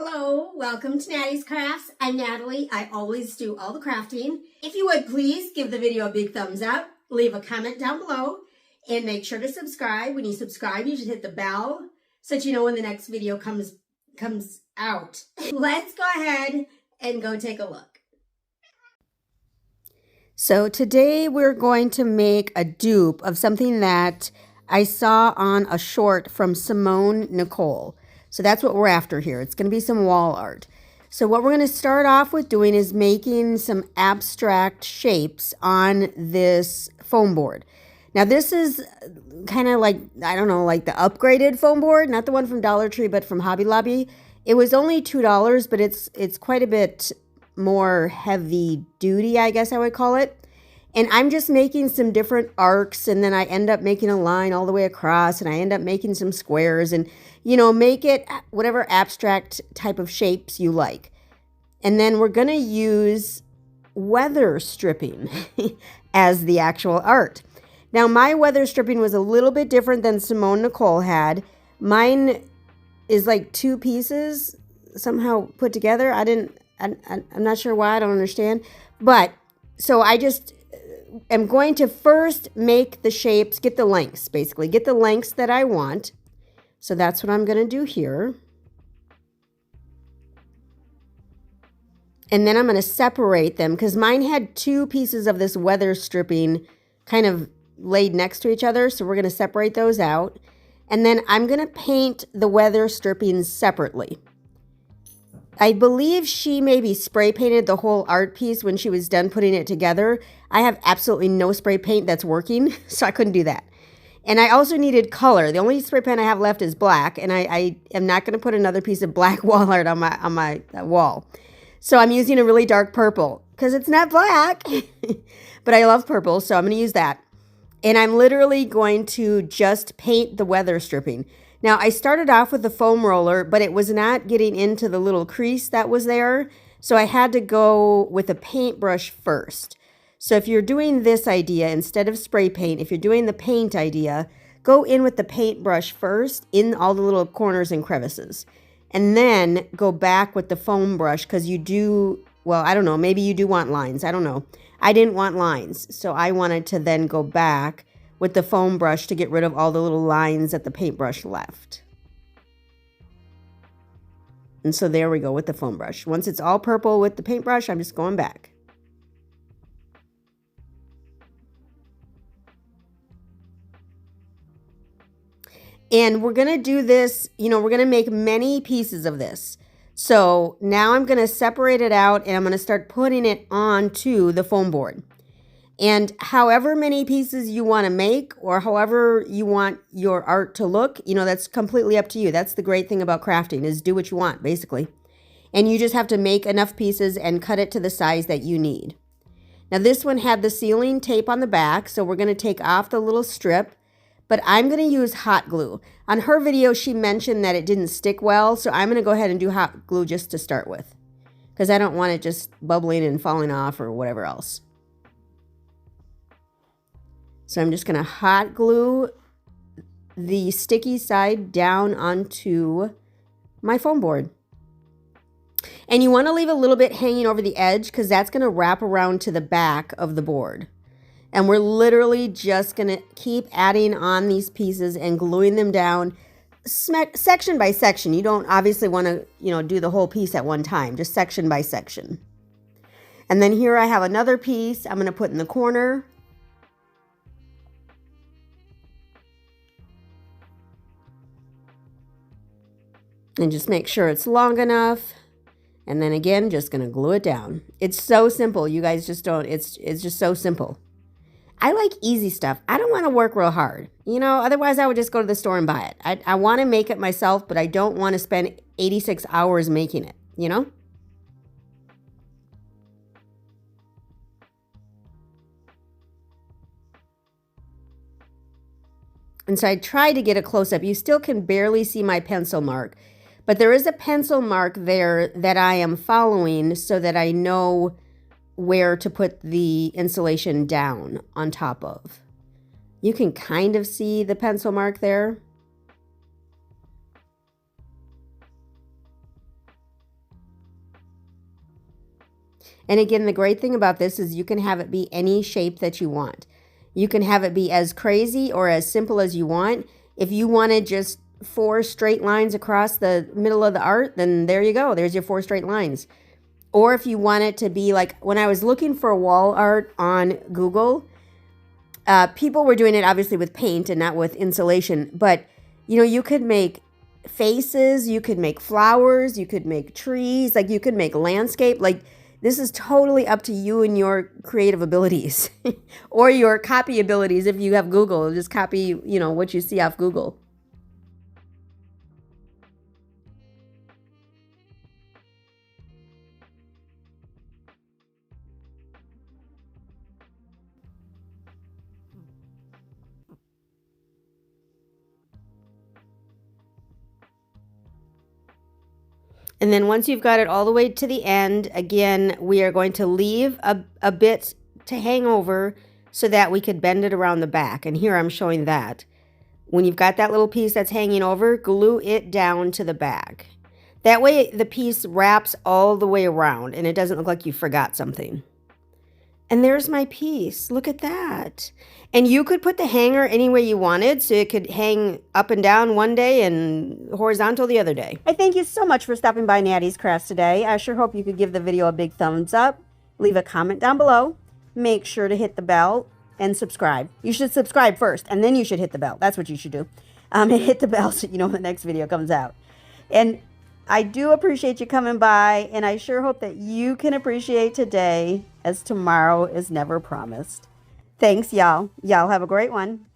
Hello, welcome to Nattys Crafts. I'm Natalie. I always do all the crafting. If you would please give the video a big thumbs up, leave a comment down below, and make sure to subscribe. When you subscribe, you should hit the bell so that you know when the next video comes out. Let's go ahead and go take a look. So today we're going to make a dupe of something that I saw on a short from Simone Nicole. So that's what we're after here. It's going to be some wall art. So what we're going to start off with doing is making some abstract shapes on this foam board. Now this is kind of like, I don't know, like the upgraded foam board, not the one from Dollar Tree, but from Hobby Lobby. It was only $2, but it's quite a bit more heavy duty, I guess I would call it. And I'm just making some different arcs, and then I end up making a line all the way across, and I end up making some squares, and, you know, make it whatever abstract type of shapes you like. And then we're going to use weather stripping as the actual art. Now, my weather stripping was a little bit different than Simone Nicole had. Mine is like two pieces somehow put together. I'm not sure why, I don't understand. But, so I just am going to first make the shapes, get the lengths, basically. Get the lengths that I want. So that's what I'm going to do here. And then I'm going to separate them because mine had two pieces of this weather stripping kind of laid next to each other. So we're going to separate those out. And then I'm going to paint the weather stripping separately. I believe she maybe spray painted the whole art piece when she was done putting it together. I have absolutely no spray paint that's working, so I couldn't do that. And I also needed color. The only spray paint I have left is black, and I am not going to put another piece of black wall art on my wall. So I'm using a really dark purple because it's not black, but I love purple, so I'm going to use that. And I'm literally going to just paint the weather stripping. Now, I started off with the foam roller, but it was not getting into the little crease that was there. So I had to go with a paintbrush first. So if you're doing this idea, instead of spray paint, if you're doing the paint idea, go in with the paintbrush first in all the little corners and crevices. And then go back with the foam brush because you do, well, I don't know, maybe you do want lines. I don't know. I didn't want lines. So I wanted to then go back with the foam brush to get rid of all the little lines that the paintbrush left. And so there we go with the foam brush. Once it's all purple with the paintbrush, I'm just going back. And we're going to do this, you know, we're going to make many pieces of this. So now I'm going to separate it out and I'm going to start putting it onto the foam board. And however many pieces you want to make or however you want your art to look, you know, that's completely up to you. That's the great thing about crafting is do what you want, basically. And you just have to make enough pieces and cut it to the size that you need. Now, this one had the sealing tape on the back, so we're going to take off the little strip. But I'm going to use hot glue. On her video, she mentioned that it didn't stick well, so I'm going to go ahead and do hot glue just to start with. Because I don't want it just bubbling and falling off or whatever else. So I'm just going to hot glue the sticky side down onto my foam board. And you want to leave a little bit hanging over the edge because that's going to wrap around to the back of the board. And we're literally just going to keep adding on these pieces and gluing them down section by section. You don't obviously want to, you know, do the whole piece at one time, just section by section. And then here I have another piece I'm going to put in the corner. And just make sure it's long enough. And then again, just going to glue it down. It's so simple. You guys just don't, it's just so simple. I like easy stuff. I don't want to work real hard. You know, otherwise I would just go to the store and buy it. I want to make it myself, but I don't want to spend 86 hours making it, you know? And so I tried to get a close-up. You still can barely see my pencil mark. But there is a pencil mark there that I am following so that I know where to put the insulation down on top of. You can kind of see the pencil mark there. And again, the great thing about this is you can have it be any shape that you want. You can have it be as crazy or as simple as you want. If you wanted just 4 straight lines across the middle of the art, then there you go. There's your 4 straight lines. Or if you want it to be like, when I was looking for wall art on Google, people were doing it obviously with paint and not with insulation. But, you know, you could make faces, you could make flowers, you could make trees, like you could make landscape. Like, this is totally up to you and your creative abilities or your copy abilities. If you have Google, just copy, you know, what you see off Google. And then once you've got it all the way to the end, again, we are going to leave a bit to hang over so that we could bend it around the back. And here I'm showing that. When you've got that little piece that's hanging over, glue it down to the back. That way the piece wraps all the way around and it doesn't look like you forgot something. And there's my piece. Look at that. And you could put the hanger any way you wanted, so it could hang up and down one day and horizontal the other day. I thank you so much for stopping by Nattys Crafts today. I sure hope you could give the video a big thumbs up. Leave a comment down below. Make sure to hit the bell and subscribe. You should subscribe first, and then you should hit the bell. That's what you should do. And hit the bell so you know when the next video comes out. And I do appreciate you coming by, and I sure hope that you can appreciate today as tomorrow is never promised. Thanks, y'all. Y'all have a great one.